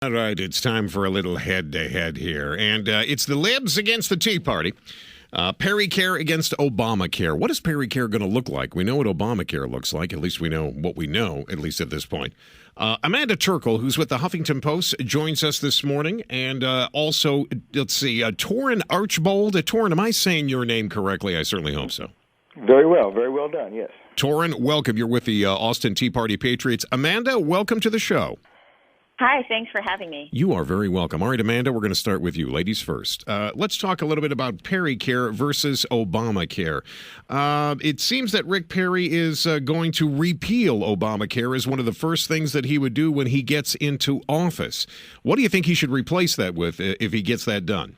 All right, it's time for a little head-to-head here. And it's the libs against the Tea Party. Perrycare against Obamacare. What is Perrycare going to look like? We know what Obamacare looks like. At least we know what we know, at least at this point. Amanda Terkel, who's with the Huffington Post, joins us this morning. And also, let's see, Torin Archbold. Torin, am I saying your name correctly? I certainly hope so. Very well done, yes. Torin, welcome. You're with the Austin Tea Party Patriots. Amanda, welcome to the show. Hi, thanks for having me. You are very welcome. All right, Amanda, we're going to start with you. Ladies first. Let's talk a little bit about Perrycare versus Obamacare. It seems that Rick Perry is going to repeal Obamacare as one of the first things that he would do when he gets into office. What do you think he should replace that with if he gets that done?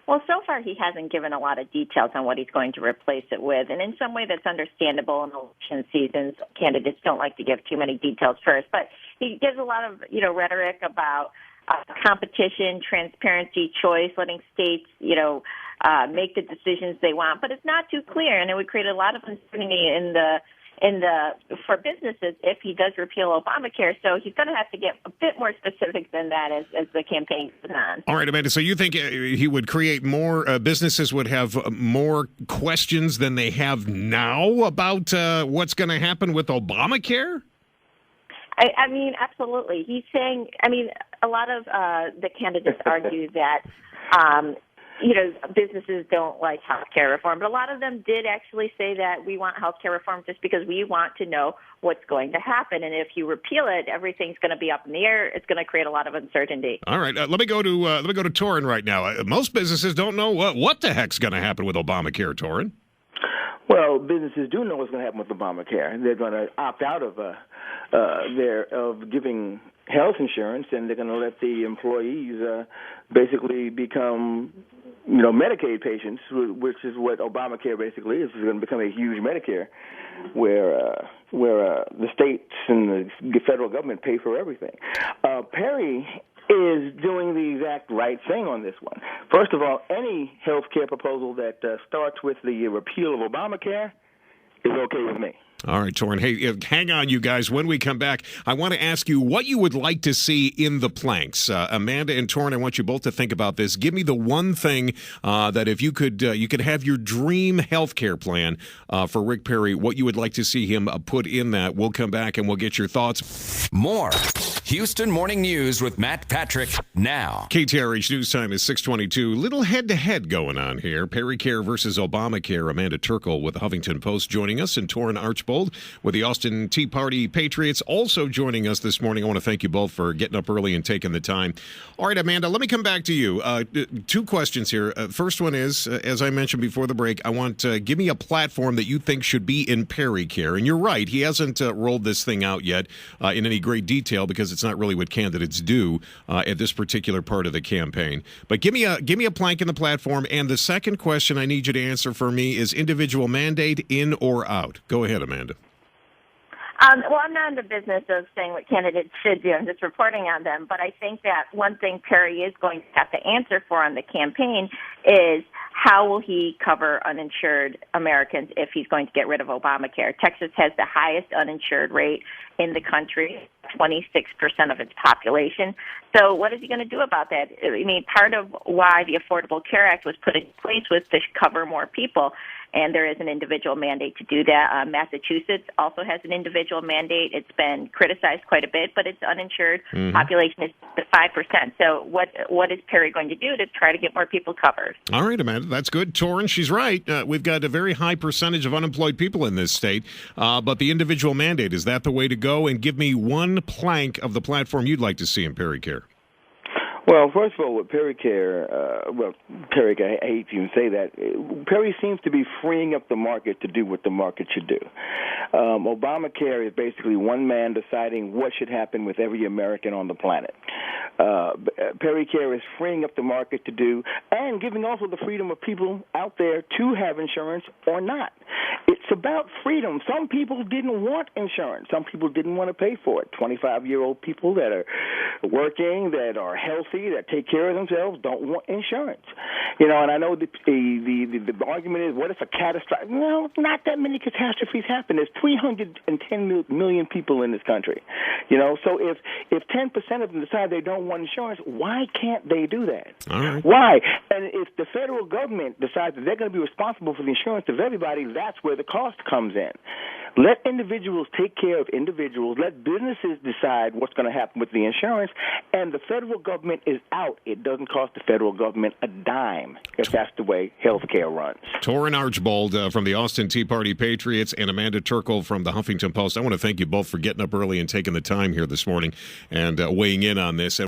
Well, so far he hasn't given a lot of details on what he's going to replace it with, and in some way that's understandable in election seasons. Candidates don't like to give too many details first, but he gives a lot of, rhetoric about competition, transparency, choice, letting states, make the decisions they want. But it's not too clear, and it would create a lot of uncertainty for businesses if he does repeal Obamacare. So he's going to have to get a bit more specific than that as the campaign goes on. All right, Amanda, so you think he would create more, businesses would have more questions than they have now about what's going to happen with Obamacare? I mean, absolutely. He's saying, a lot of the candidates argue that, businesses don't like health care reform, but a lot of them did actually say that we want health care reform just because we want to know what's going to happen. And if you repeal it, everything's going to be up in the air. It's going to create a lot of uncertainty. All right, let me go to Torin right now. Most businesses don't know what the heck's going to happen with Obamacare, Torin. Well, businesses do know what's going to happen with Obamacare. They're going to opt out of giving health insurance, and they're going to let the employees basically become, Medicaid patients, which is what Obamacare basically is. It's going to become a huge Medicare, where the states and the federal government pay for everything. Perry is doing the exact right thing on this one. First of all, any health care proposal that starts with the repeal of Obamacare is okay with me. All right, Torin. Hey, hang on, you guys. When we come back, I want to ask you what you would like to see in the planks. Amanda and Torin, I want you both to think about this. Give me the one thing that if you could have your dream health care plan for Rick Perry, what you would like to see him put in that. We'll come back and we'll get your thoughts. More Houston Morning News with Matt Patrick now. KTRH News Time is 6:22. Little head-to-head going on here. Perrycare versus Obamacare. Amanda Terkel with the Huffington Post joining us, and Torin Archbold with the Austin Tea Party Patriots also joining us this morning. I want to thank you both for getting up early and taking the time. All right, Amanda, let me come back to you. Two questions here. First one is, as I mentioned before the break, I want give me a platform that you think should be in Perrycare. And you're right, he hasn't rolled this thing out yet in any great detail because it's not really what candidates do at this particular part of the campaign. But give me a plank in the platform. And the second question I need you to answer for me is individual mandate, in or out. Go ahead, Amanda. Well, I'm not in the business of saying what candidates should do. I'm just reporting on them. But I think that one thing Perry is going to have to answer for on the campaign is how will he cover uninsured Americans if he's going to get rid of Obamacare. Texas has the highest uninsured rate in the country, 26% of its population. So what is he going to do about that? Part of why the Affordable Care Act was put in place was to cover more people. And there is an individual mandate to do that. Massachusetts also has an individual mandate. It's been criticized quite a bit, but its uninsured population is 5%. So what is Perry going to do to try to get more people covered? All right, Amanda, that's good. Torin, she's right. We've got a very high percentage of unemployed people in this state, but the individual mandate, is that the way to go? And give me one plank of the platform you'd like to see in Perrycare. Well, first of all, with Perrycare, Perrycare, I hate to even say that, Perry seems to be freeing up the market to do what the market should do. Obamacare is basically one man deciding what should happen with every American on the planet. Perrycare is freeing up the market to do, and giving also the freedom of people out there to have insurance or not. It's about freedom. Some people didn't want insurance. Some people didn't want to pay for it. 25-year-old people that are working, that are healthy, that take care of themselves, don't want insurance. And I know the argument is, what if a catastrophe? No, not that many catastrophes happen. There's 310 million people in this country. So if 10% of them decide they don't want insurance, why can't they do that? All right. Why? And if the federal government decides that they're going to be responsible for the insurance of everybody, that's where the cost comes in. Let individuals take care of individuals. Let businesses decide what's going to happen with the insurance, and the federal government is out. It doesn't cost the federal government a dime if that's the way health care runs. Torin Archbold from the Austin Tea Party Patriots and Amanda Terkel from the Huffington Post. I want to thank you both for getting up early and taking the time here this morning and weighing in on this.